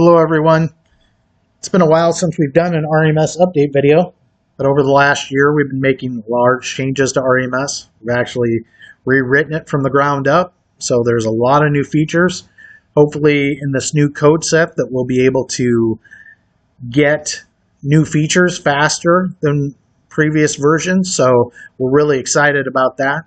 Hello everyone. It's been a while since we've done an REMS update video, but over the last year we've been making large changes to REMS. We've actually rewritten it from the ground up, so there's a lot of new features. Hopefully in this new code set that we'll be able to get new features faster than previous versions, so we're really excited about that.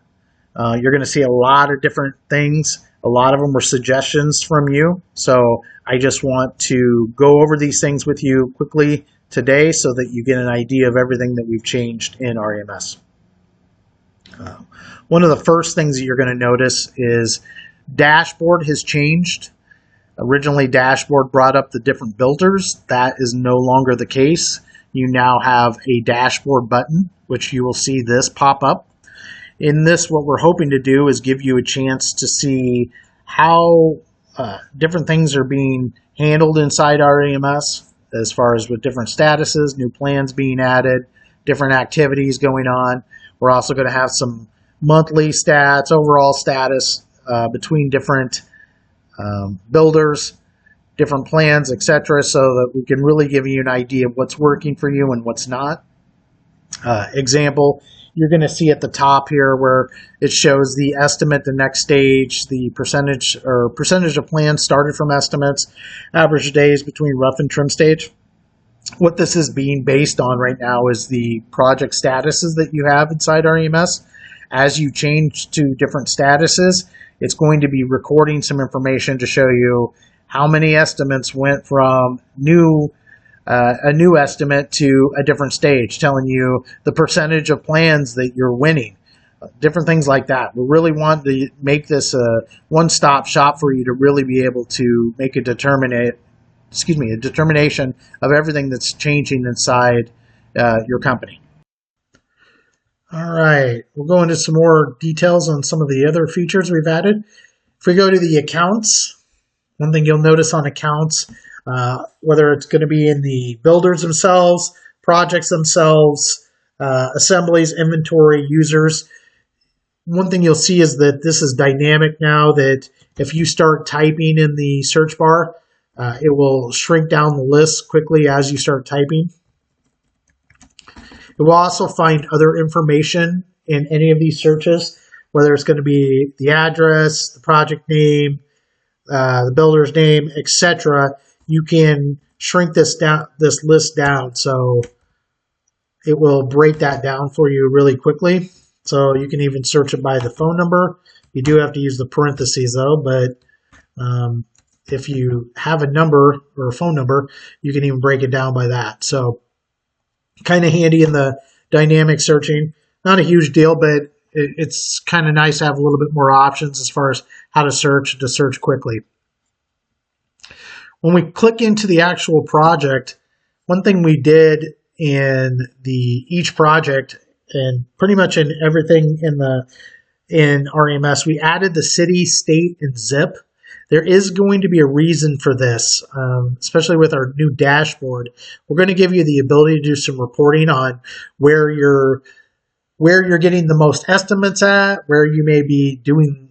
You're going to see a lot of different things. A lot of them were suggestions from you, so I just want to go over these things with you quickly today so that you get an idea of everything that we've changed in REMS. One of the first things that you're going to notice is dashboard has changed. Originally, dashboard brought up the different builders. That is no longer the case. You now have a dashboard button, which you will see this pop up. In this, what we're hoping to do is give you a chance to see how different things are being handled inside REMS, as far as with different statuses, new plans being added, different activities going on. We're also going to have some monthly stats, overall status between different builders, different plans, etc., so that we can really give you an idea of what's working for you and what's not. Example, you're going to see at the top here where it shows the estimate, the next stage, the percentage of plans started from estimates, average days between rough and trim stage. What this is being based on right now is the project statuses that you have inside REMS. As you change to different statuses, it's going to be recording some information to show you how many estimates went from a new estimate to a different stage, telling you the percentage of plans that you're winning, different things like that. We really want to make this a one-stop shop for you to really be able to make a determination of everything that's changing inside your company. All right, we'll go into some more details on some of the other features we've added. If we go to the accounts, one thing you'll notice on accounts, whether it's going to be in the builders themselves, projects themselves, assemblies, inventory, users. One thing you'll see is that this is dynamic now, that if you start typing in the search bar, it will shrink down the list quickly as you start typing. It will also find other information in any of these searches, whether it's going to be the address, the project name, the builder's name, etc. You can shrink this list down, so it will break that down for you really quickly. So you can even search it by the phone number. You do have to use the parentheses though, but if you have a number or a phone number, you can even break it down by that. So kind of handy in the dynamic searching. Not a huge deal, but it's kind of nice to have a little bit more options as far as how to search quickly. When we click into the actual project, one thing we did in each project, and pretty much in everything in REMS, we added the city, state, and zip. There is going to be a reason for this, especially with our new dashboard. We're going to give you the ability to do some reporting on where you're getting the most estimates at, where you may be doing,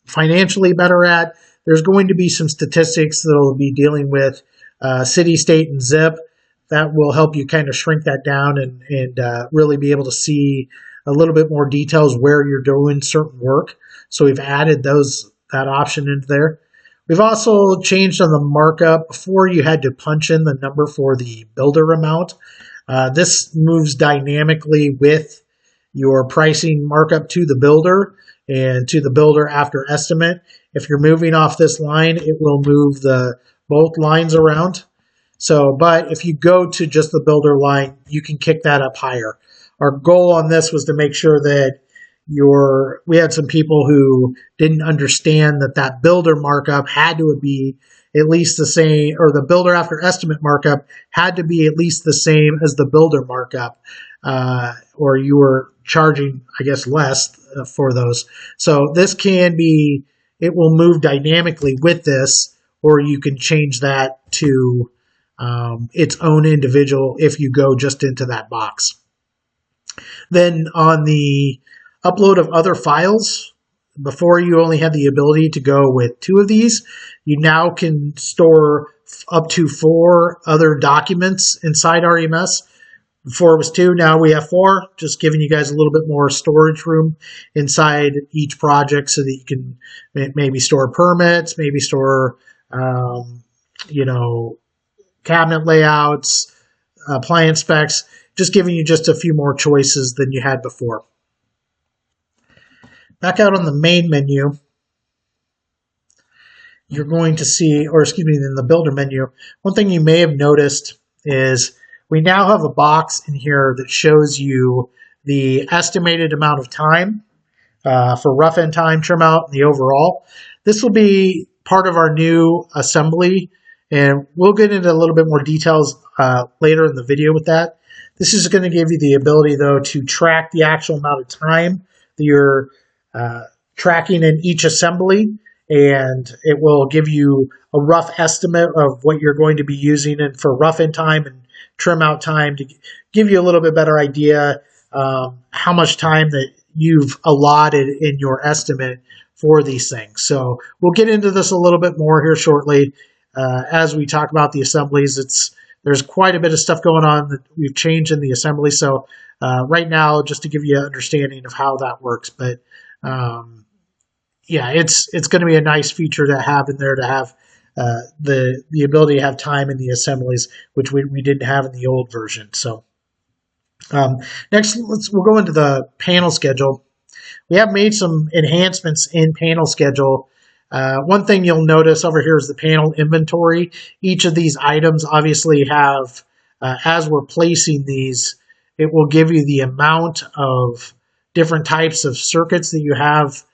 financially better at. There's going to be some statistics that will be dealing with city, state, and zip. That will help you kind of shrink that down and really be able to see a little bit more details where you're doing certain work. So we've added that option into there. We've also changed on the markup. Before, you had to punch in the number for the builder amount. This moves dynamically with your pricing markup to the builder and to the builder after estimate. If you're moving off this line, it will move both lines around. So, but if you go to just the builder line, you can kick that up higher. Our goal on this was to make sure that we had some people who didn't understand that builder markup had to be at least the same, or the builder after estimate markup had to be at least the same as the builder markup, or you were charging, I guess, less for those. So this it will move dynamically with this, or you can change that to its own individual if you go just into that box. Then on the upload of other files, Before, you only had the ability to go with 2 of these. You now can store up to 4 other documents inside REMS. Before it was 2, now we have 4, just giving you guys a little bit more storage room inside each project so that you can maybe store permits, maybe store, cabinet layouts, appliance specs, just giving you just a few more choices than you had before. Back out on the main menu, you're going to see, or excuse me, in the builder menu, one thing you may have noticed is we now have a box in here that shows you the estimated amount of time for rough end time, trim out, and the overall. This will be part of our new assembly, and we'll get into a little bit more details later in the video with that. This is going to give you the ability, though, to track the actual amount of time that you're tracking in each assembly, and it will give you a rough estimate of what you're going to be using and for rough end time and trim out time to give you a little bit better idea how much time that you've allotted in your estimate for these things. So we'll get into this a little bit more here shortly as we talk about the assemblies. There's quite a bit of stuff going on that we've changed in the assembly. So right now, just to give you an understanding of how that works, but yeah, it's going to be a nice feature to have in there, to have the ability to have time in the assemblies, which we didn't have in the old version. So next, we'll go into the panel schedule. We have made some enhancements in panel schedule. One thing you'll notice over here is the panel inventory. Each of these items obviously have, as we're placing these, it will give you the amount of different types of circuits that you have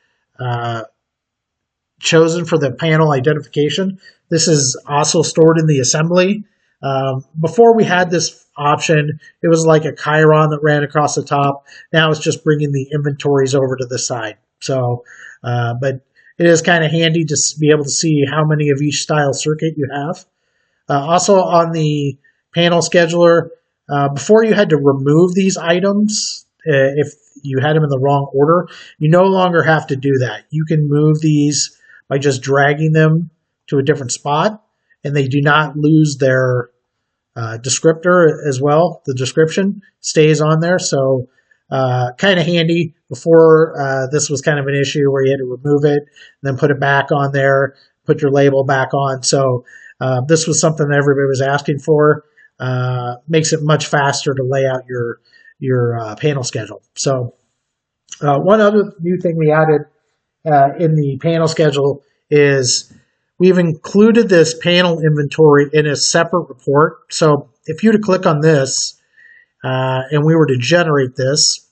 chosen for the panel identification. This is also stored in the assembly. Before we had this option, it was like a chyron that ran across the top. Now it's just bringing the inventories over to the side. So, but it is kind of handy to be able to see how many of each style circuit you have. Also on the panel scheduler, before you had to remove these items if you had them in the wrong order. You no longer have to do that. You can move these by just dragging them to a different spot, and they do not lose their descriptor as well. The description stays on there, so kind of handy. Before, this was kind of an issue where you had to remove it, then put it back on there, put your label back on. So this was something that everybody was asking for. Makes it much faster to lay out your panel schedule. So one other new thing we added in the panel schedule is we've included this panel inventory in a separate report. So if you were to click on this and we were to generate this,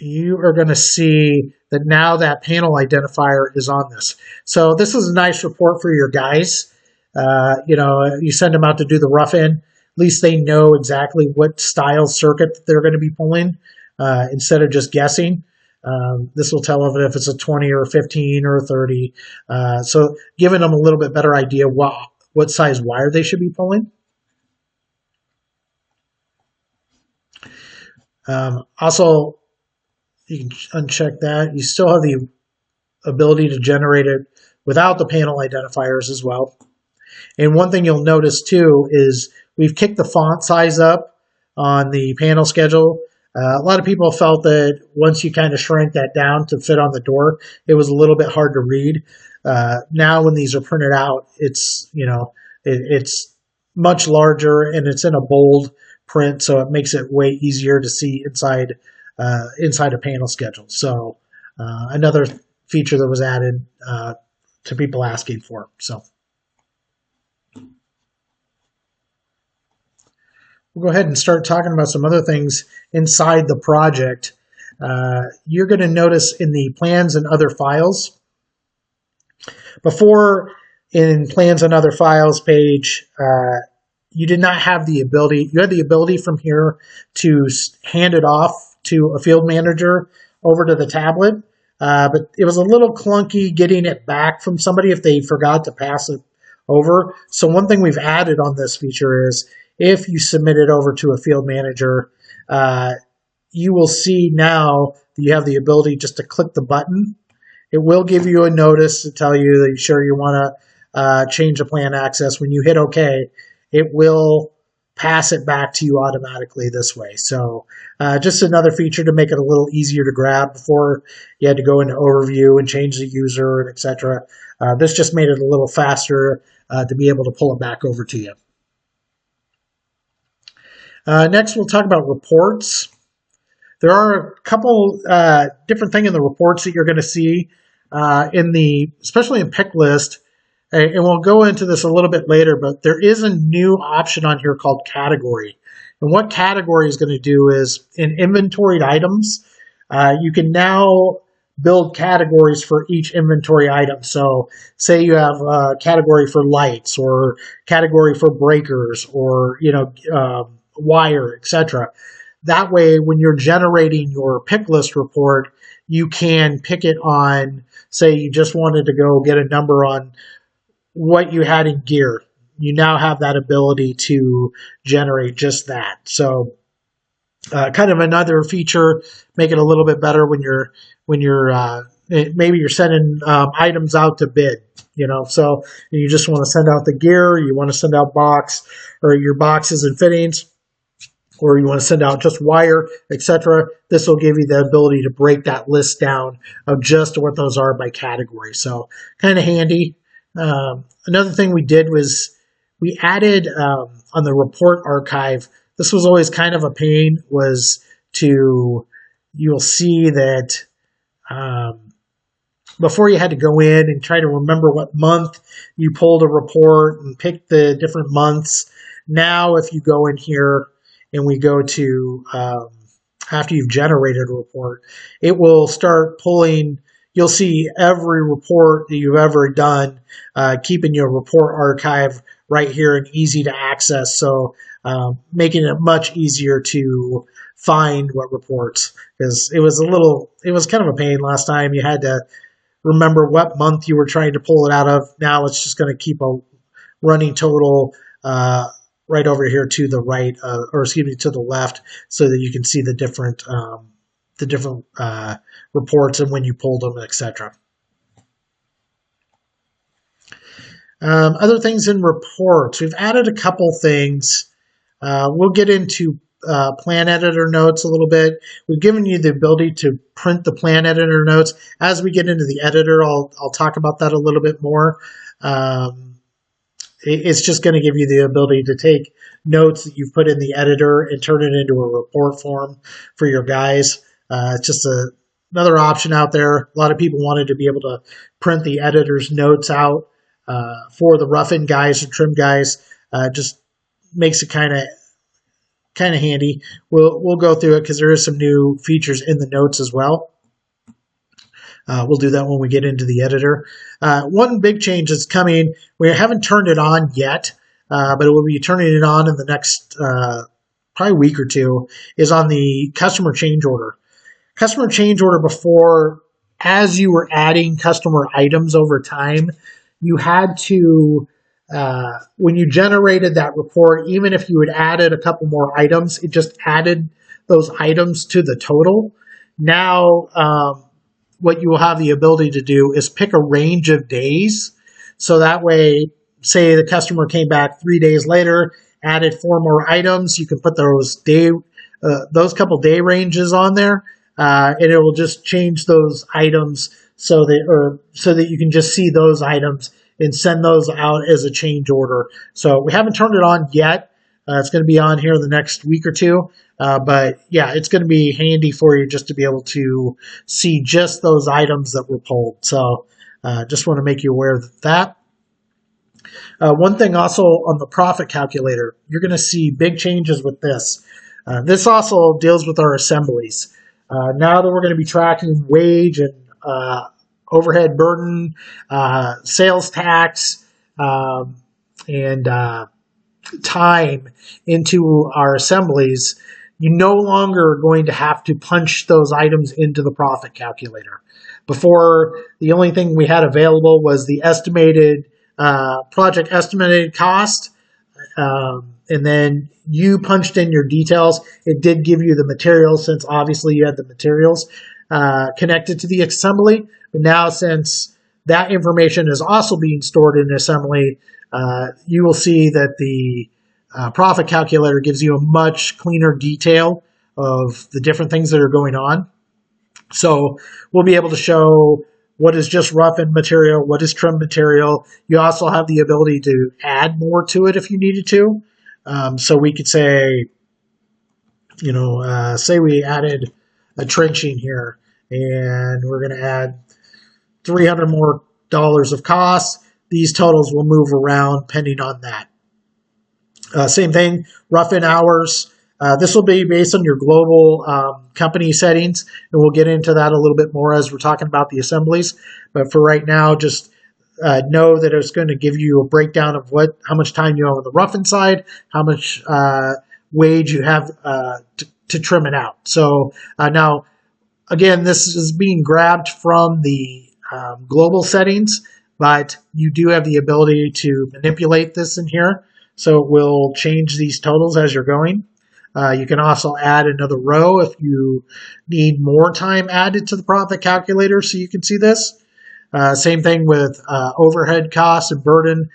you are going to see that now that panel identifier is on this. So this is a nice report for your guys. You send them out to do the rough end. At least they know exactly what style circuit they're going to be pulling instead of just guessing. This will tell them if it's a 20 or a 15 or a 30. So giving them a little bit better idea what size wire they should be pulling. Also, you can uncheck that. You still have the ability to generate it without the panel identifiers as well. And one thing you'll notice too is we've kicked the font size up on the panel schedule. A lot of people felt that once you kind of shrank that down to fit on the door, it was a little bit hard to read. Now when these are printed out, it's much larger and it's in a bold print, so it makes it way easier to see inside a panel schedule. So another feature that was added to people asking for. So we'll go ahead and start talking about some other things inside the project. You're going to notice in the plans and other files, before in plans and other files page, you did not have the ability. You had the ability from here to hand it off to a field manager over to the tablet, but it was a little clunky getting it back from somebody if they forgot to pass it over. So one thing we've added on this feature is if you submit it over to a field manager, you will see now that you have the ability just to click the button It will give you a notice to tell you that you sure you want to change the plan access. When you hit OK, it will pass it back to you automatically this way. So just another feature to make it a little easier to grab. Before you had to go into overview and change the user and etc. This just made it a little faster to be able to pull it back over to you. Next, we'll talk about reports. There are a couple different things in the reports that you're going to see especially in pick list. And we'll go into this a little bit later, but there is a new option on here called category. And what category is going to do is in inventoried items, you can now build categories for each inventory item. So say you have a category for lights or category for breakers or, wire, etc. That way, when you're generating your pick list report, you can pick it on, say you just wanted to go get a number on what you had in gear. You now have that ability to generate just that. So kind of another feature, make it a little bit better when you're maybe you're sending items out to bid, so you just want to send out the gear, you want to send out box or your boxes and fittings, or you want to send out just wire, etc. This will give you the ability to break that list down of just what those are by category. So kind of handy. Another thing we did was we added on the report archive, this was always kind of a pain, you'll see that before you had to go in and try to remember what month you pulled a report and pick the different months. Now if you go in here and we go to after you've generated a report, it will start pulling. You'll see every report that you've ever done, keeping your report archive right here and easy to access. So making it much easier to find what reports, because it was kind of a pain last time. You had to remember what month you were trying to pull it out of. Now it's just going to keep a running total right over here to the right, to the left, so that you can see the different reports and when you pulled them, etc. Other things in reports, we've added a couple things. We'll get into plan editor notes a little bit. We've given you the ability to print the plan editor notes. As we get into the editor, I'll talk about that a little bit more. It's just going to give you the ability to take notes that you've put in the editor and turn it into a report form for your guys. It's just another option out there. A lot of people wanted to be able to print the editor's notes out for the rough-in guys and trim guys. Just makes it kind of handy. We'll go through it because there is some new features in the notes as well. We'll do that when we get into the editor. One big change that's coming, we haven't turned it on yet, but it will be turning it on in the next probably week or two, is on the customer change order. Customer change order before, as you were adding customer items over time, you had to, when you generated that report, even if you had added a couple more items, it just added those items to the total. Now, what you will have the ability to do is pick a range of days. So that way, say the customer came back 3 days later, added 4 more items, you can put those couple day ranges on there, and it will just change those items so that you can just see those items and send those out as a change order. So we haven't turned it on yet. It's going to be on here in the next week or two. But yeah, it's going to be handy for you just to be able to see just those items that were pulled. So just want to make you aware of that. One thing also on the profit calculator, you're going to see big changes with this. This also deals with our assemblies. Now that we're going to be tracking wage and overhead burden, sales tax, and time into our assemblies, you no longer are going to have to punch those items into the profit calculator. Before, the only thing we had available was the estimated project estimated cost, and then you punched in your details. It did give you the materials, since obviously you had the materials connected to the assembly, But now, since that information is also being stored in assembly, you will see that the profit calculator gives you a much cleaner detail of the different things that are going on. So we'll be able to show what is just rough-in material, what is trim material. You also have the ability to add more to it if you needed to. So we could say, say we added a trenching here, and we're going to add $300 more of cost. These totals will move around depending on that. Same thing, rough-in hours. This will be based on your global company settings, and we'll get into that a little bit more as we're talking about the assemblies. But for right now, just know that it's going to give you a breakdown of how much time you have on the rough-in side, how much wage you have to trim it out. So now, again, this is being grabbed from the global settings, but you do have the ability to manipulate this in here. So it will change these totals as you're going. You can also add another row if you need more time added to the profit calculator so you can see this. Same thing with overhead costs and burden.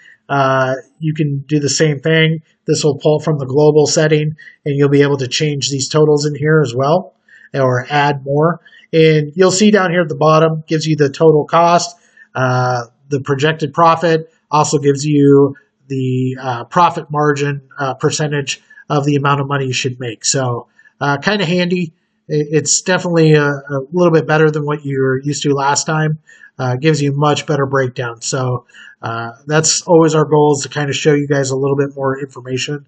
You can do the same thing. This will pull from the global setting, and you'll be able to change these totals in here as well, or add more. And you'll see down here at the bottom, gives you the total cost, the projected profit, also gives you the profit margin percentage of the amount of money you should make. So kind of handy. It's definitely a little bit better than what you were used to last time. Gives you much better breakdown. So that's always our goal, is to kind of show you guys a little bit more information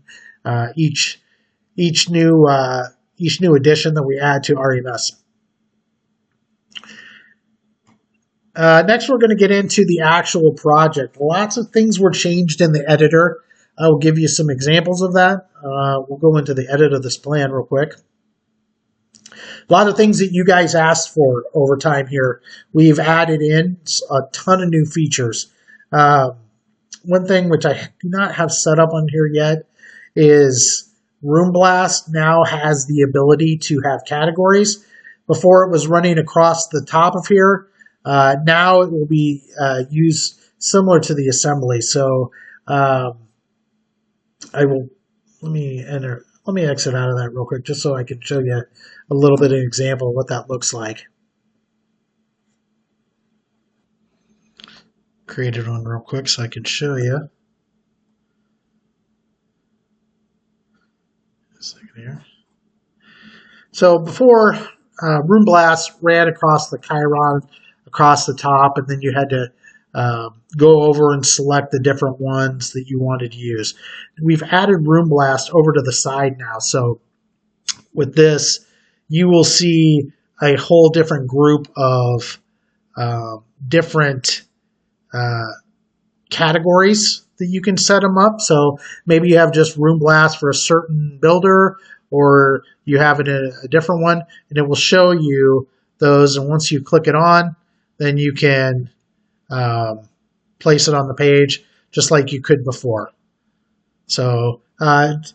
each new addition that we add to REMS. Next, we're going to get into the actual project. Lots of things were changed in the editor. I will give you some examples of that. We'll go into the edit of this plan real quick. A lot of things that you guys asked for over time here, we've added in a ton of new features. One thing which I do not have set up on here yet is Room Blast now has the ability to have categories. Before, it was running across the top of here. Now it will be used similar to the assembly. So let me exit out of that real quick just so I can show you a little bit of an example of what that looks like. Created one real quick so I can show you. A second here. So before, Room Blast ran across the Chiron, across the top, and then you had to go over and select the different ones that you wanted to use. We've added Room Blast over to the side now. So with this, you will see a whole different group of different categories that you can set them up. So maybe you have just Room Blast for a certain builder, or you have it in a different one, and it will show you those. And once you click it on, then you can place it on the page just like you could before. So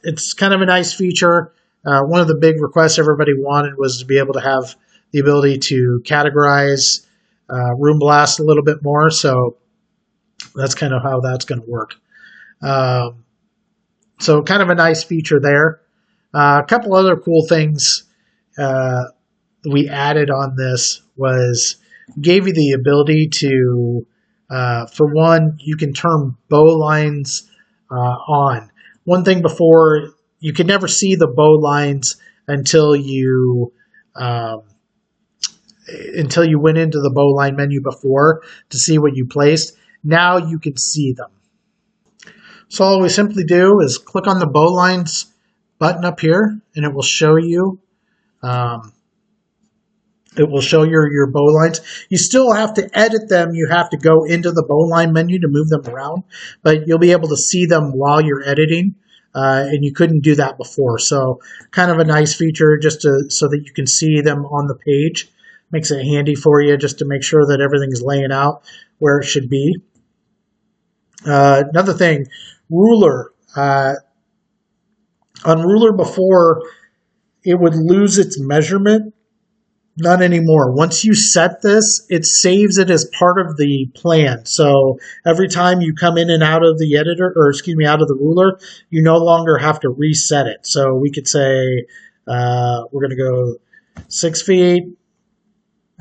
it's kind of a nice feature. One of the big requests everybody wanted was to be able to have the ability to categorize Room Blast a little bit more. So that's kind of how that's going to work. So kind of a nice feature there. A couple other cool things we added on this was gave you the ability to, for one, you can turn bow lines on. One thing before, you could never see the bow lines until you went into the bow line menu before to see what you placed. Now you can see them. So all we simply do is click on the bow lines button up here, and it will show you your bow lines. You still have to edit them. You have to go into the bow line menu to move them around, but you'll be able to see them while you're editing, and you couldn't do that before. So kind of a nice feature just so that you can see them on the page. Makes it handy for you just to make sure that everything is laying out where it should be. Another thing, ruler. On ruler before, it would lose its measurement Not anymore. Once you set this, it saves it as part of the plan. So every time you come in and out of the editor, or excuse me, out of the ruler, you no longer have to reset it. So we could say we're going to go 6 feet,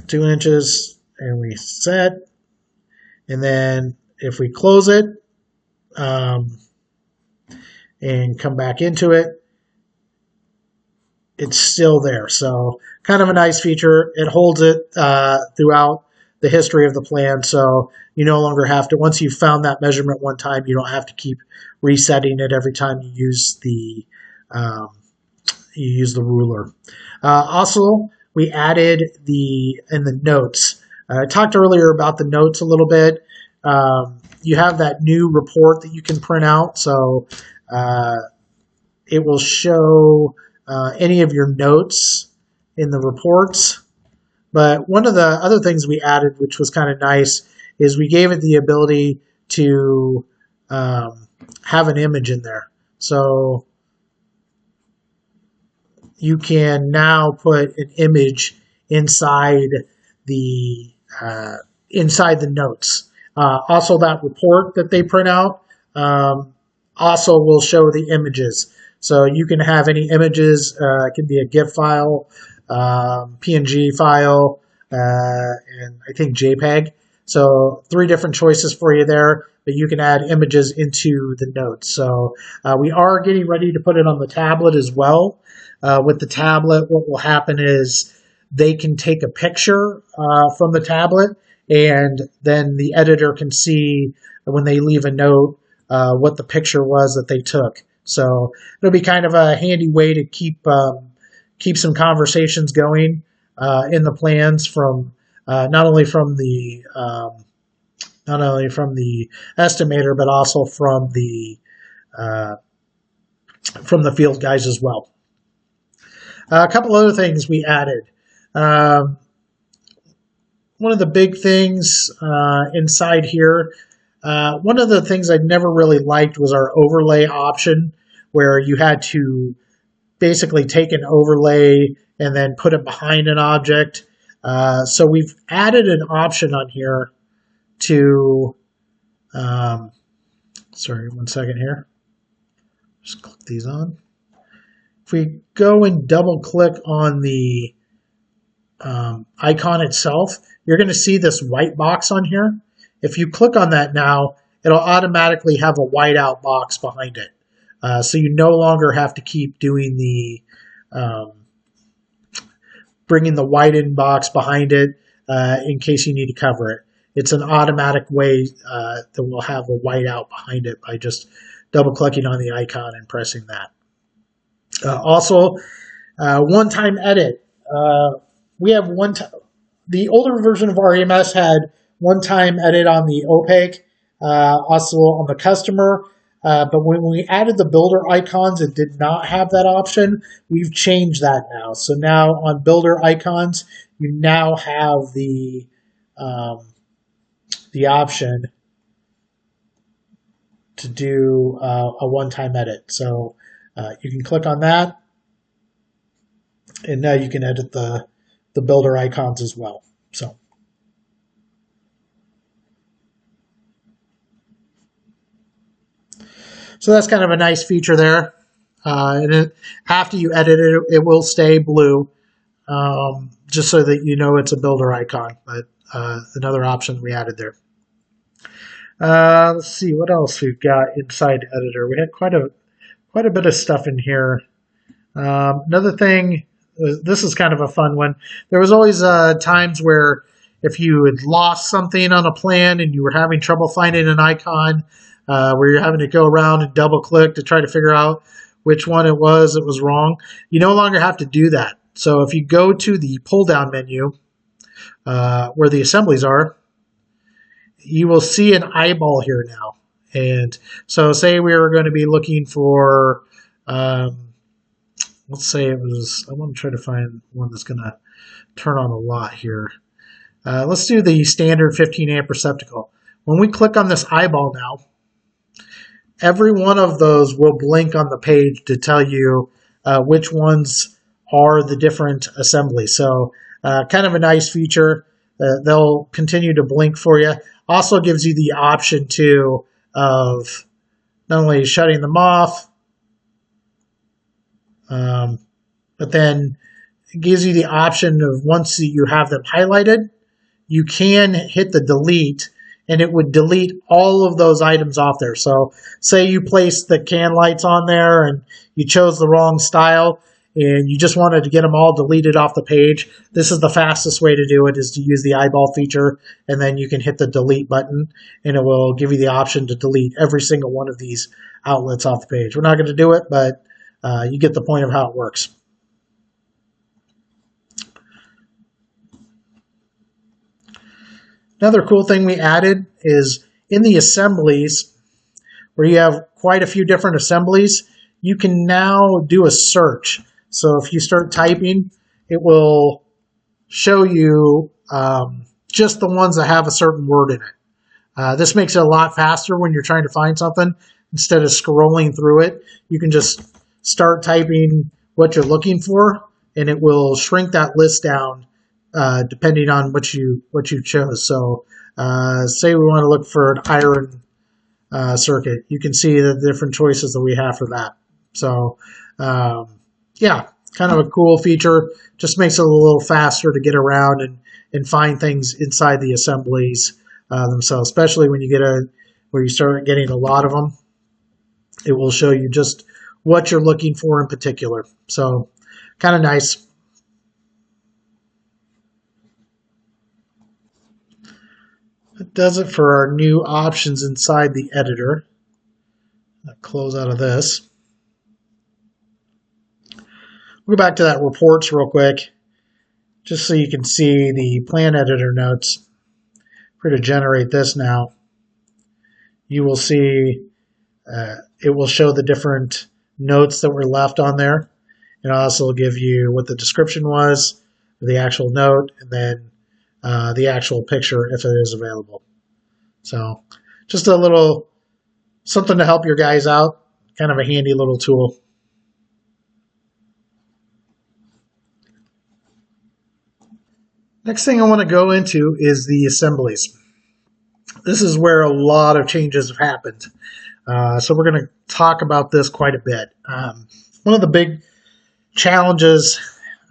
2 inches, and we set. And then if we close it and come back into it, it's still there. So kind of a nice feature. It holds it throughout the history of the plan. So you no longer have to, once you've found that measurement one time, you don't have to keep resetting it every time you use the ruler. Also, we added in the notes. I talked earlier about the notes a little bit. You have that new report that you can print out. So it will show any of your notes in the reports. But one of the other things we added, which was kind of nice, is we gave it the ability to have an image in there. So you can now put an image inside the notes. Also, that report that they print out also will show the images. So you can have any images. It can be a GIF file, PNG file, and I think JPEG. So 3 different choices for you there, but you can add images into the notes. So we are getting ready to put it on the tablet as well. With the tablet, what will happen is they can take a picture from the tablet, and then the editor can see when they leave a note what the picture was that they took. So it'll be kind of a handy way to keep some conversations going in the plans from not only from the estimator, but also from the field guys as well. A couple other things we added. One of the big things inside here, one of the things I never really liked was our overlay option, where you had to basically take an overlay and then put it behind an object. So we've added an option on here to, sorry, 1 second here. Just click these on. If we go and double click on the icon itself, you're going to see this white box on here. If you click on that now, it'll automatically have a whiteout box behind it. So you no longer have to keep doing the bringing the white-in box behind it in case you need to cover it. It's an automatic way that will have a whiteout behind it by just double-clicking on the icon and pressing that. Also, one-time edit. We have the older version of REMS had one-time edit on the opaque, also on the customer. But when we added the builder icons, it did not have that option. We've changed that now. So now on builder icons, you now have the option to do a one-time edit. So you can click on that, and now you can edit the builder icons as well. So that's kind of a nice feature there. And after you edit it, it will stay blue, just so that you know it's a builder icon. But another option we added there. Let's see what else we've got inside Editor. We had quite a bit of stuff in here. Another thing, this is kind of a fun one. There was always times where if you had lost something on a plan and you were having trouble finding an icon, where you're having to go around and double click to try to figure out which one it was that was wrong, you no longer have to do that. So if you go to the pull down menu where the assemblies are, you will see an eyeball here now. And so say we were going to be looking for, let's say it was, I want to try to find one that's going to turn on a lot here. Let's do the standard 15 amp receptacle. When we click on this eyeball now, every one of those will blink on the page to tell you which ones are the different assemblies. So Kind of a nice feature. They'll continue to blink for you. Also gives you the option too of not only shutting them off, but then it gives you the option of once you have them highlighted, you can hit the delete and it would delete all of those items off there. So say you placed the can lights on there and you chose the wrong style and you just wanted to get them all deleted off the page. This is the fastest way to do it, is to use the eyeball feature, and then you can hit the delete button and it will give you the option to delete every single one of these outlets off the page. We're not going to do it, but you get the point of how it works. Another cool thing we added is in the assemblies, where you have quite a few different assemblies, you can now do a search. So if you start typing, it will show you just the ones that have a certain word in it. This makes it a lot faster when you're trying to find something. Instead of scrolling through it, you can just start typing what you're looking for, and it will shrink that list down depending on what you chose. So say we want to look for an iron circuit. You can see the different choices that we have for that. So yeah, kind of a cool feature. Just makes it a little faster to get around and find things inside the assemblies themselves, especially when you get where you start getting a lot of them. It will show you just what you're looking for in particular. So kind of nice. That does it for our new options inside the editor. I'll close out of this. We'll go back to that reports real quick, just so you can see the plan editor notes. If we're to generate this now, you will see it will show the different notes that were left on there. It'll also give you what the description was, the actual note, and then the actual picture if it is available. So just a little something to help your guys out, kind of a handy little tool. Next thing I want to go into is the assemblies. This is where a lot of changes have happened. So we're going to talk about this quite a bit. One of the big challenges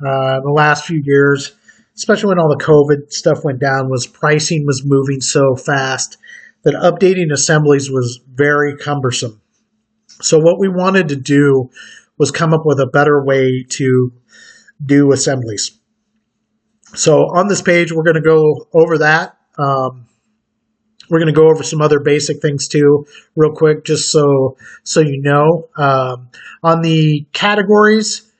in the last few years, especially when all the COVID stuff went down, was pricing was moving so fast that updating assemblies was very cumbersome. So what we wanted to do was come up with a better way to do assemblies. So on this page, we're going to go over that. We're going to go over some other basic things too, real quick, just so you know. On the categories,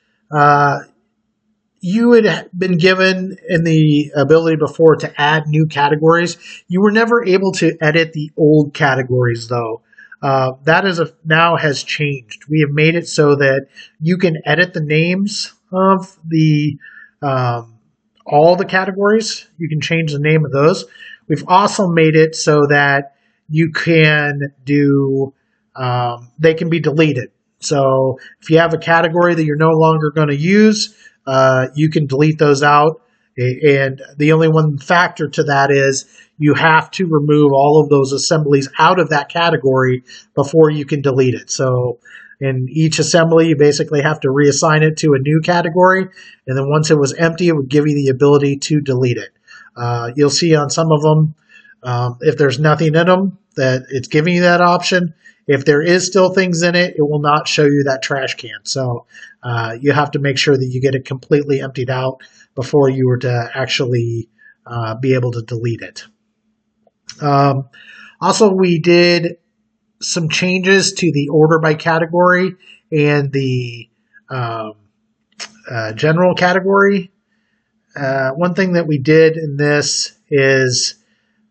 you had been given in the ability before to add new categories. You were never able to edit the old categories, though. That now has changed. We have made it so that you can edit the names of the all the categories. You can change the name of those. We've also made it so that you can do, they can be deleted. So if you have a category that you're no longer going to use, you can delete those out. And the only one factor to that is you have to remove all of those assemblies out of that category before you can delete it. So in each assembly, you basically have to reassign it to a new category. And then once it was empty, it would give you the ability to delete it. You'll see on some of them, if there's nothing in them, that it's giving you that option. If there is still things in it, it will not show you that trash can. So you have to make sure that you get it completely emptied out before you were to actually be able to delete it. Also, we did some changes to the order by category and the general category. One thing that we did in this is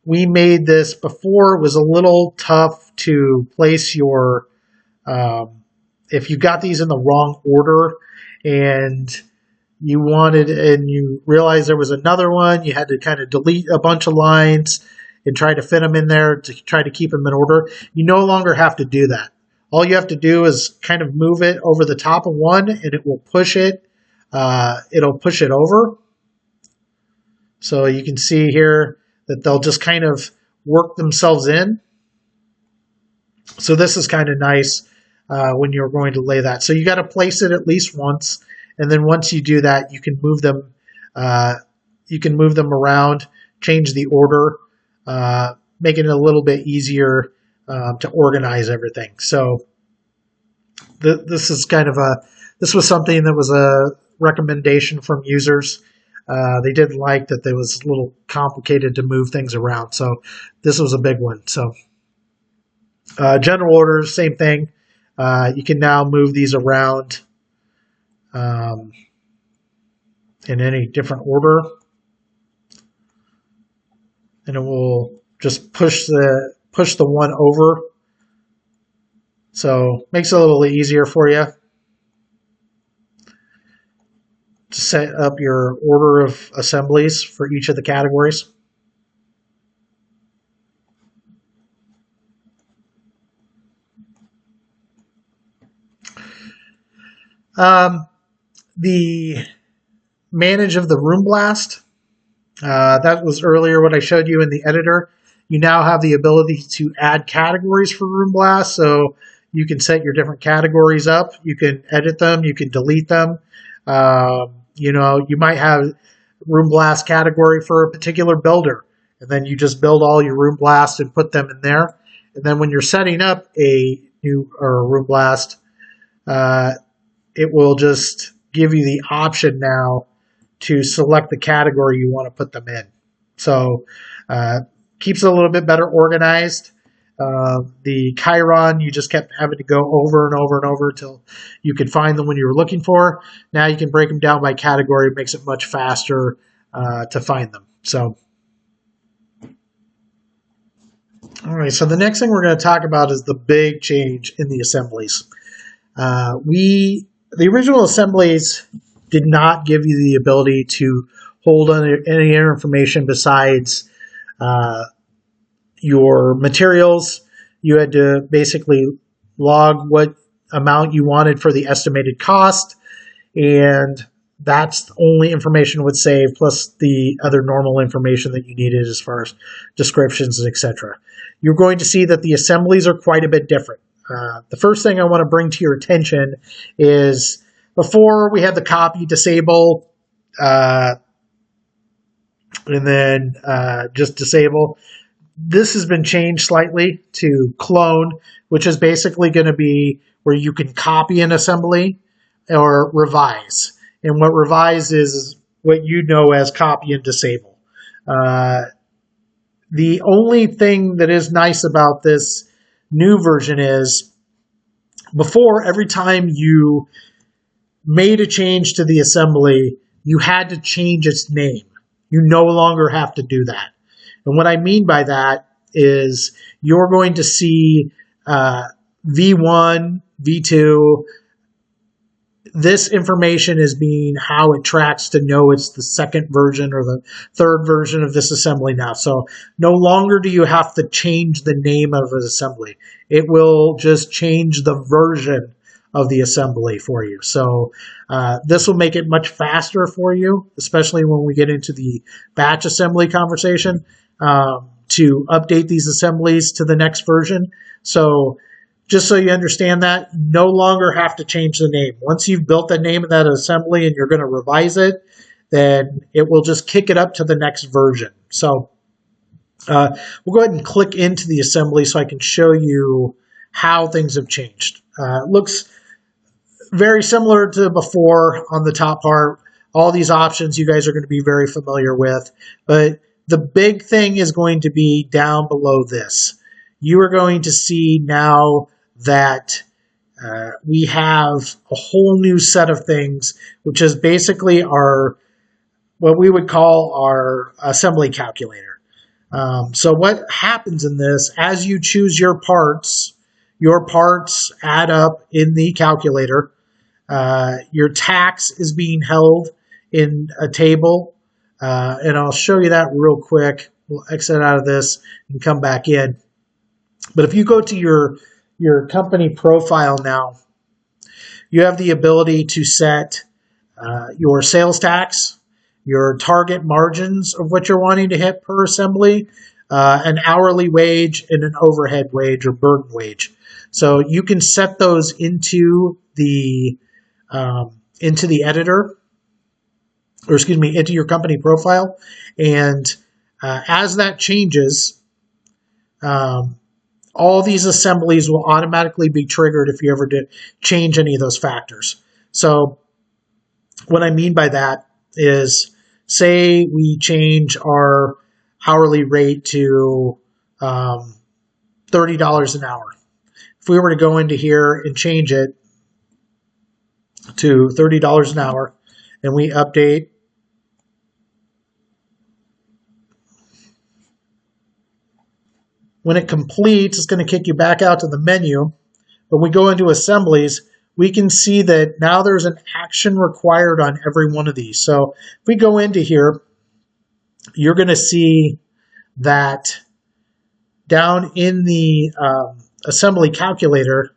we made this before. It was a little tough to place your, if you got these in the wrong order and you wanted, and you realized there was another one, you had to kind of delete a bunch of lines and try to fit them in there to try to keep them in order. You no longer have to do that. All you have to do is kind of move it over the top of one and it will push it. It'll push it over. So you can see here that they'll just kind of work themselves in. So this is kind of nice when you're going to lay that. So you got to place it at least once, and then once you do that, you can move them. You can move them around, change the order, making it a little bit easier to organize everything. So this is kind of this was something that was a recommendation from users. They didn't like that it was a little complicated to move things around. So this was a big one. So general orders, same thing. You can now move these around in any different order. And it will just push the one over. So makes it a little easier for you to set up your order of assemblies for each of the categories. The manage of the room blast. That was earlier what I showed you in the editor. You now have the ability to add categories for room blast. So you can set your different categories up. You can edit them. You can delete them. You might have room blast category for a particular builder, and then you just build all your room blast and put them in there. And then when you're setting up a new or room blast, it will just give you the option now to select the category you want to put them in. So keeps it a little bit better organized. The Chiron, you just kept having to go over and over and over until you could find them when you were looking for. Now you can break them down by category. It makes it much faster to find them. So, all right, so the next thing we're going to talk about is the big change in the assemblies. The original assemblies did not give you the ability to hold any information besides your materials. You had to basically log what amount you wanted for the estimated cost, and that's the only information it would save, plus the other normal information that you needed as far as descriptions, etc. You're going to see that the assemblies are quite a bit different. The first thing I want to bring to your attention is before we had the copy, disable, and then just disable. This has been changed slightly to clone, which is basically going to be where you can copy an assembly or revise. And what revise is what you know as copy and disable. The only thing that is nice about this new version is before, every time you made a change to the assembly, you had to change its name. You no longer have to do that. And what I mean by that is you're going to see V1, V2. This information is being how it tracks to know it's the second version or the third version of this assembly now. So no longer do you have to change the name of an assembly. It will just change the version of the assembly for you. So this will make it much faster for you, especially when we get into the batch assembly conversation, to update these assemblies to the next version. So just so you understand that, no longer have to change the name. Once you've built the name of that assembly and you're going to revise it, then it will just kick it up to the next version. So we'll go ahead and click into the assembly so I can show you how things have changed. It looks very similar to before on the top part. All these options you guys are going to be very familiar with, but the big thing is going to be down below this. You are going to see now that we have a whole new set of things, which is basically what we would call our assembly calculator. So what happens in this, as you choose your parts add up in the calculator. Your tax is being held in a table, and I'll show you that real quick. We'll exit out of this and come back in. But if you go to your company profile now, you have the ability to set your sales tax, your target margins of what you're wanting to hit per assembly, an hourly wage, and an overhead wage or burden wage. So you can set those into the editor, or excuse me, into your company profile. And as that changes, all these assemblies will automatically be triggered if you ever did change any of those factors. So what I mean by that is, say we change our hourly rate to $30 an hour. If we were to go into here and change it to $30 an hour, and we update, when it completes, it's going to kick you back out to the menu. When we go into assemblies, we can see that now there's an action required on every one of these. So if we go into here, you're going to see that down in the assembly calculator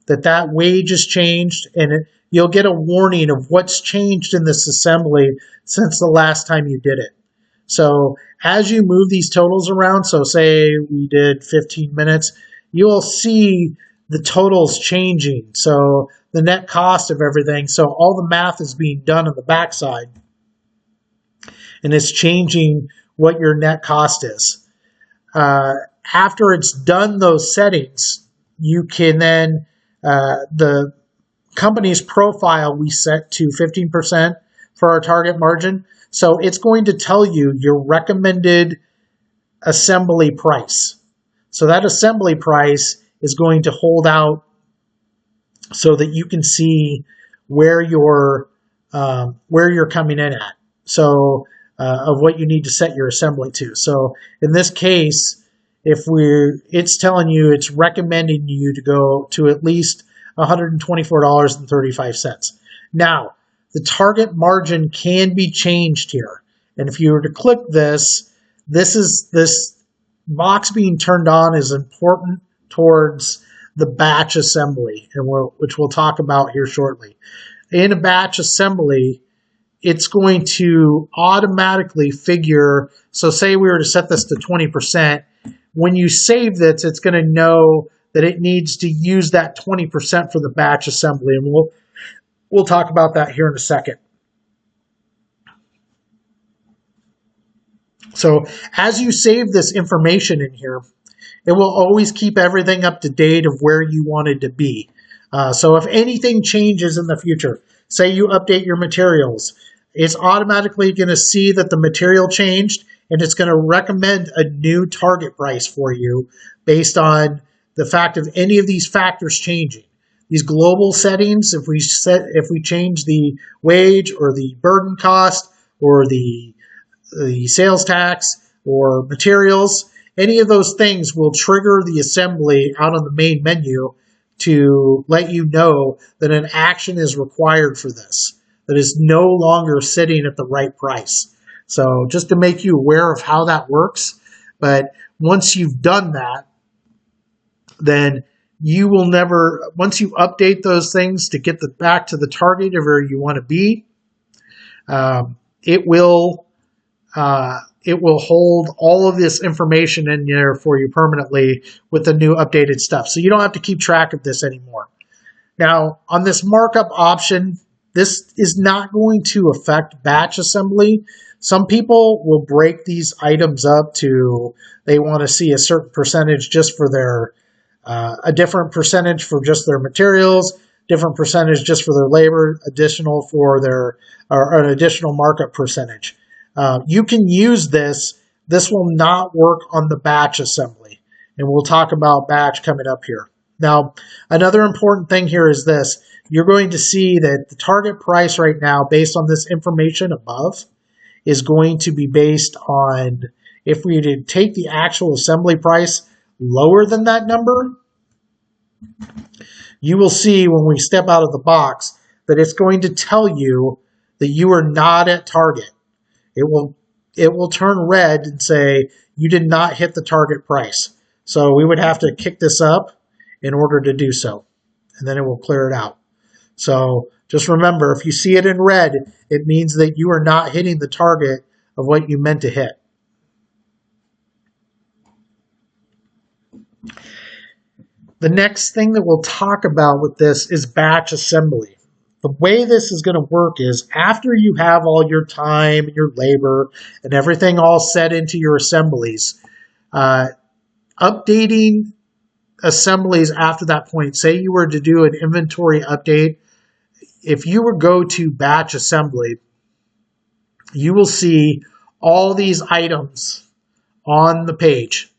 that wage is changed, and you'll get a warning of what's changed in this assembly since the last time you did it. So as you move these totals around, so say we did 15 minutes, you'll see the totals changing. So the net cost of everything, so all the math is being done on the backside, and it's changing what your net cost is. After it's done those settings, you can then, the company's profile we set to 15% for our target margin. So it's going to tell you your recommended assembly price. So that assembly price is going to hold out so that you can see where you're coming in at. So of what you need to set your assembly to. So in this case, it's telling you, it's recommending you to go to at least $124.35. Now, the target margin can be changed here. And if you were to click this box being turned on is important towards the batch assembly, and which we'll talk about here shortly. In a batch assembly, it's going to automatically figure, so say we were to set this to 20%, when you save this, it's going to know that it needs to use that 20% for the batch assembly, and we'll talk about that here in a second. So as you save this information in here, it will always keep everything up to date of where you wanted to be. So if anything changes in the future, say you update your materials, it's automatically going to see that the material changed, and it's going to recommend a new target price for you based on the fact of any of these factors changing. These global settings, if we change the wage or the burden cost or the sales tax or materials, any of those things will trigger the assembly out on the main menu to let you know that an action is required for this, that is no longer sitting at the right price. So just to make you aware of how that works, but once you've done that, then you will never, once you update those things to get back to the target of where you want to be, it will hold all of this information in there for you permanently with the new updated stuff. So you don't have to keep track of this anymore. Now, on this markup option, this is not going to affect batch assembly. Some people will break these items up to, they want to see a certain percentage just for their, a different percentage for just their materials, different percentage just for their labor, additional for their, or an additional markup percentage. You can use this. This will not work on the batch assembly, and we'll talk about batch coming up here. Now, another important thing here is this. You're going to see that the target price right now, based on this information above, is going to be based on, if we did take the actual assembly price lower than that number, you will see when we step out of the box that it's going to tell you that you are not at target. It will turn red and say you did not hit the target price. So we would have to kick this up in order to do so, and then it will clear it out. So Just remember, if you see it in red, it means that you are not hitting the target of what you meant to hit. The next thing that we'll talk about with this is batch assembly. The way this is going to work is after you have all your time and your labor and everything all set into your assemblies, updating assemblies after that point, say you were to do an inventory update, if you were go to batch assembly, you will see all these items on the page,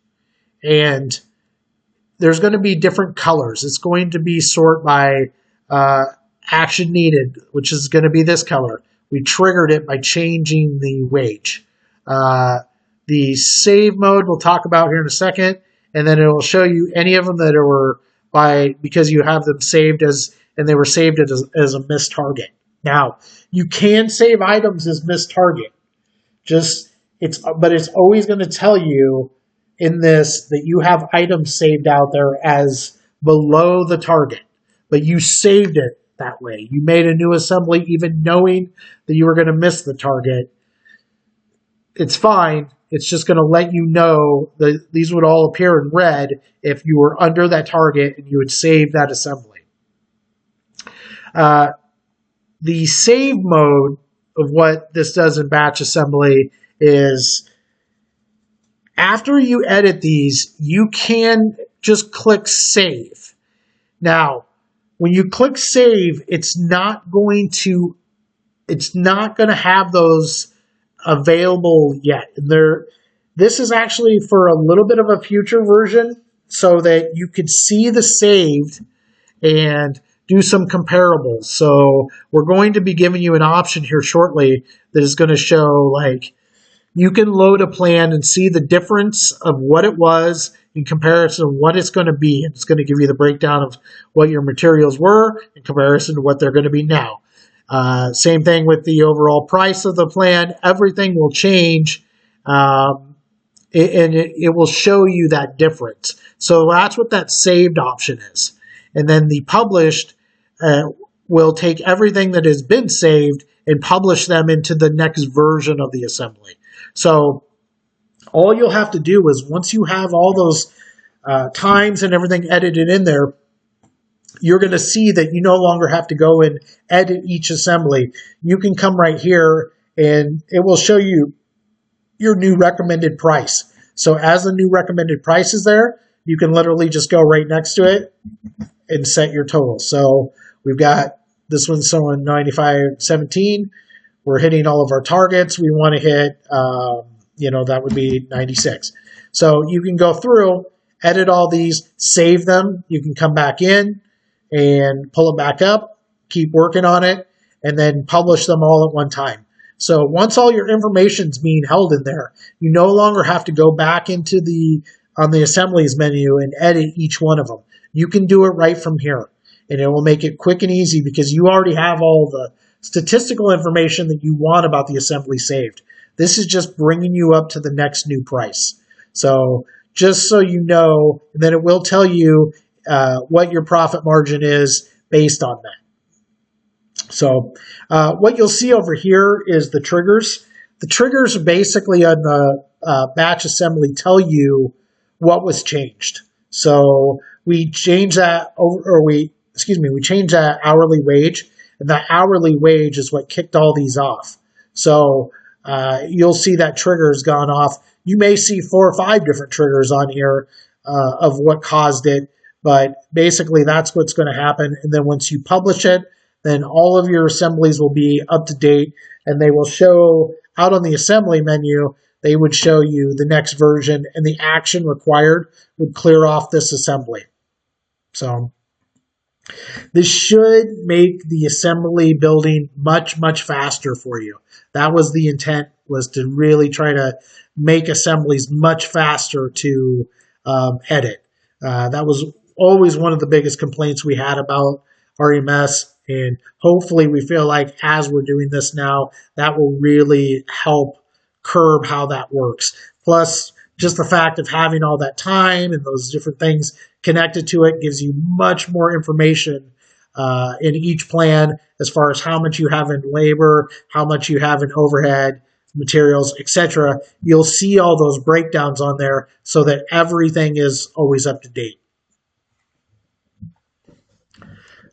and there's going to be different colors. It's going to be sort by action needed, which is going to be this color. We triggered it by changing the wage. The save mode we'll talk about here in a second, and then it will show you any of them that were because you have them saved and they were saved as a missed target. Now, you can save items as missed target. But it's always going to tell you in this that you have items saved out there as below the target, but you saved it that way. You made a new assembly even knowing that you were going to miss the target. It's fine. It's just going to let you know that these would all appear in red if you were under that target and you would save that assembly. The save mode of what this does in batch assembly is after you edit these, you can just click save. Now, when you click save, it's not going to have those available yet. This is actually for a little bit of a future version so that you could see the saved and do some comparables. So we're going to be giving you an option here shortly that is going to show like you can load a plan and see the difference of what it was in comparison to what it's going to be. It's going to give you the breakdown of what your materials were in comparison to what they're going to be now. Same thing with the overall price of the plan. Everything will change, and it will show you that difference. So that's what that saved option is. And then the published will take everything that has been saved and publish them into the next version of the assembly. So all you'll have to do is once you have all those times and everything edited in there, you're going to see that you no longer have to go and edit each assembly. You can come right here and it will show you your new recommended price. So as the new recommended price is there, you can literally just go right next to it and set your total. So we've got this one showing 95.17. We're hitting all of our targets. We want to hit, that would be 96. So you can go through, edit all these, save them. You can come back in and pull it back up, keep working on it, and then publish them all at one time. So once all your information's being held in there, you no longer have to go back into on the assemblies menu and edit each one of them. You can do it right from here, and it will make it quick and easy because you already have all the statistical information that you want about the assembly saved. This is just bringing you up to the next new price. So just so you know, then it will tell you what your profit margin is based on that. So what you'll see over here is the triggers. The triggers are basically on the batch assembly tell you what was changed. So we changed that, we changed that hourly wage, and that hourly wage is what kicked all these off. So you'll see that trigger has gone off. You may see 4 or 5 different triggers on here of what caused it, but basically that's what's going to happen. And then once you publish it, then all of your assemblies will be up to date, and they will show out on the assembly menu, they would show you the next version, and the action required would clear off this assembly. So this should make the assembly building much, much faster for you. That was the intent, was to really try to make assemblies much faster to edit. That was always one of the biggest complaints we had about REMS, and hopefully we feel like as we're doing this now, that will really help curb how that works. Plus, just the fact of having all that time and those different things connected to it gives you much more information in each plan as far as how much you have in labor, how much you have in overhead, materials, etc. You'll see all those breakdowns on there so that everything is always up to date.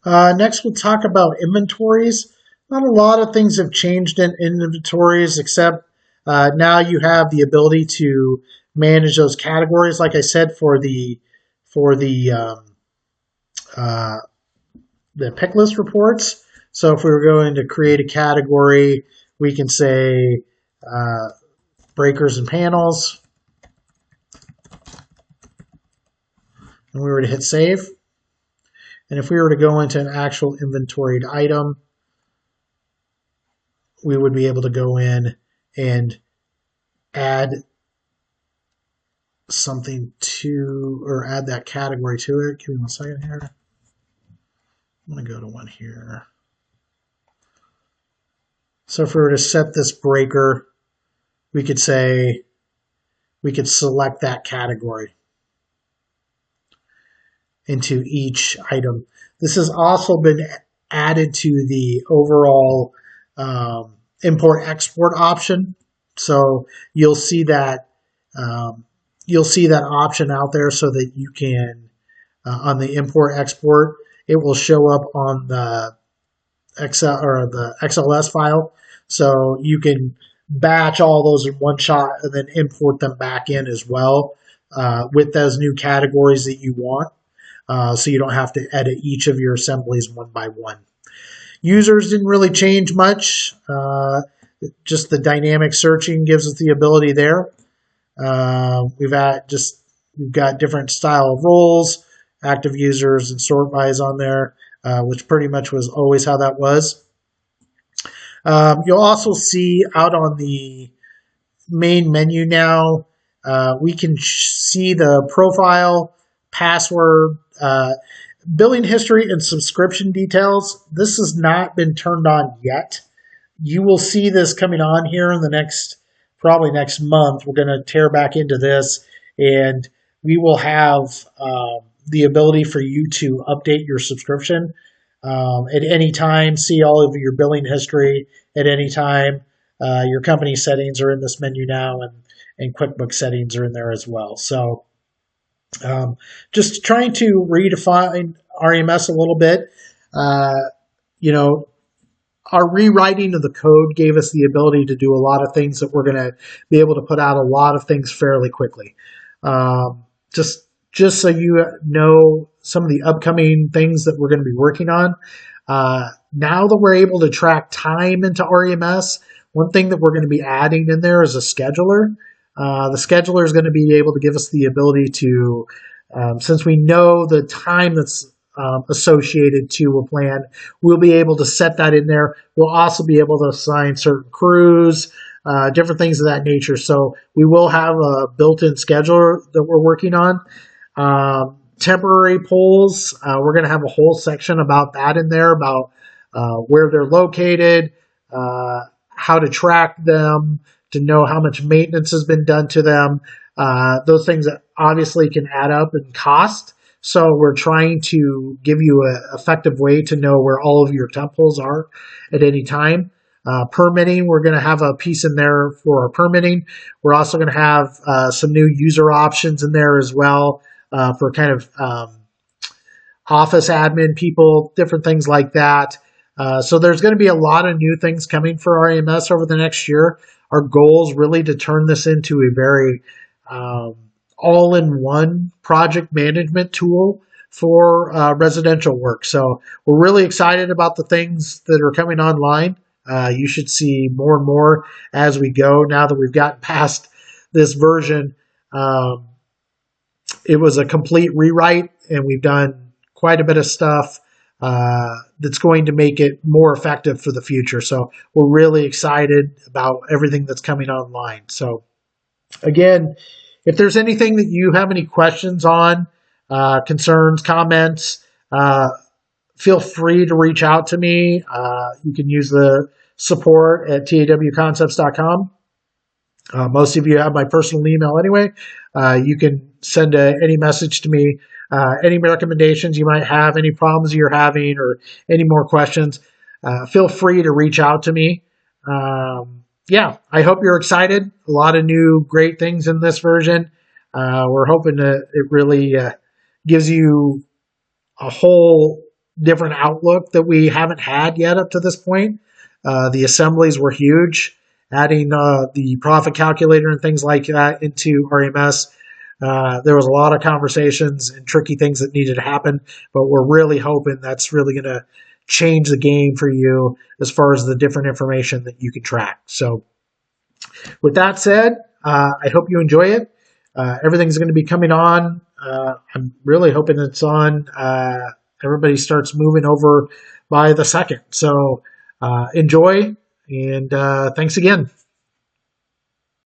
Next, we'll talk about inventories. Not a lot of things have changed in inventories, except now you have the ability to manage those categories. Like I said, for the pick list reports. So if we were going to create a category, we can say breakers and panels, and we were to hit save. And if we were to go into an actual inventoried item, we would be able to go in and add something to, or add that category to it. Give me 1 second here. I'm going to go to one here. So if we were to set this breaker, we could say, we could select that category into each item. This has also been added to the overall import-export option. So you'll see that option out there so that you can, on the import-export, it will show up on the Excel or the XLS file. So you can batch all those in one shot and then import them back in as well with those new categories that you want. So you don't have to edit each of your assemblies one by one. Users didn't really change much. Just the dynamic searching gives us the ability there. We've got different style of roles, active users, and sort bys on there, which pretty much was always how that was. You'll also see out on the main menu now, we can see the profile, password, billing history, and subscription details. This has not been turned on yet. You will see this coming on here in the probably next month. We're going to tear back into this, and we will have the ability for you to update your subscription at any time, see all of your billing history at any time. Your company settings are in this menu now, and QuickBooks settings are in there as well. So just trying to redefine REMS a little bit. Our rewriting of the code gave us the ability to do a lot of things that we're going to be able to put out a lot of things fairly quickly. Just so you know some of the upcoming things that we're going to be working on. Now that we're able to track time into REMS, one thing that we're going to be adding in there is a scheduler. The scheduler is going to be able to give us the ability to, since we know the time that's associated to a plan, we'll be able to set that in there. We'll also be able to assign certain crews, different things of that nature. So we will have a built-in scheduler that we're working on. Temporary polls, we're going to have a whole section about that in there, about where they're located, how to track them, to know how much maintenance has been done to them. Those things that obviously can add up in cost. So we're trying to give you an effective way to know where all of your temp polls are at any time. Permitting, we're going to have a piece in there for our permitting. We're also going to have some new user options in there as well for kind of office admin people, different things like that. So there's going to be a lot of new things coming for REMS over the next year. Our goal is really to turn this into a very all-in-one project management tool for residential work. So we're really excited about the things that are coming online. You should see more and more as we go. Now that we've gotten past this version, it was a complete rewrite, and we've done quite a bit of stuff that's going to make it more effective for the future. So we're really excited about everything that's coming online. So again, if there's anything that you have any questions on, concerns, comments, feel free to reach out to me. You can use the support at tawconcepts.com. Most of you have my personal email anyway. You can send any message to me any recommendations you might have, any problems you're having, or any more questions, feel free to reach out to me. Yeah, I hope you're excited. A lot of new great things in this version. We're hoping that it really gives you a whole different outlook that we haven't had yet up to this point. The assemblies were huge. Adding the profit calculator and things like that into REMS, there was a lot of conversations and tricky things that needed to happen, but we're really hoping that's really going to change the game for you as far as the different information that you can track. So with that said, I hope you enjoy it. Everything's going to be coming on. I'm really hoping it's on. Everybody starts moving over by the second. So enjoy, and thanks again.